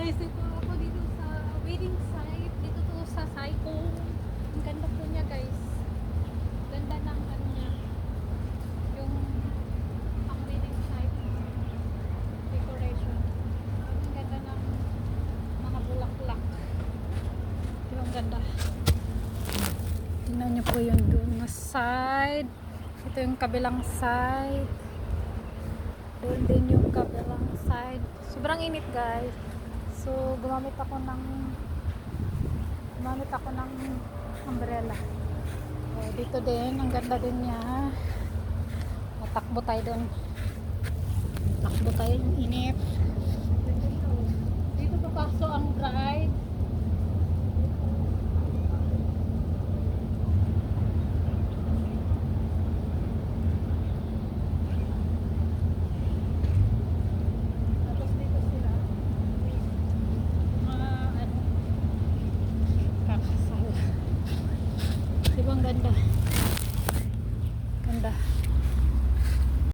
Ito ako dito sa wedding site. Dito to sa Saikong. Ang ganda po niya guys. Ganda ng ano niya. Yung pang wedding site. Decoration. Ang ganda ng mga bulaklak. Yung ganda. Tingnan niyo po yung doon na side. Ito yung kabilang side. Doon din yung kabilang side. Sobrang init guys. So gumamit ako ng umbrella. So, dito din, ang ganda din niya. Matakbo tayo doon. Takbo tayo yung init. Dito papaso ang bride. Ang ganda.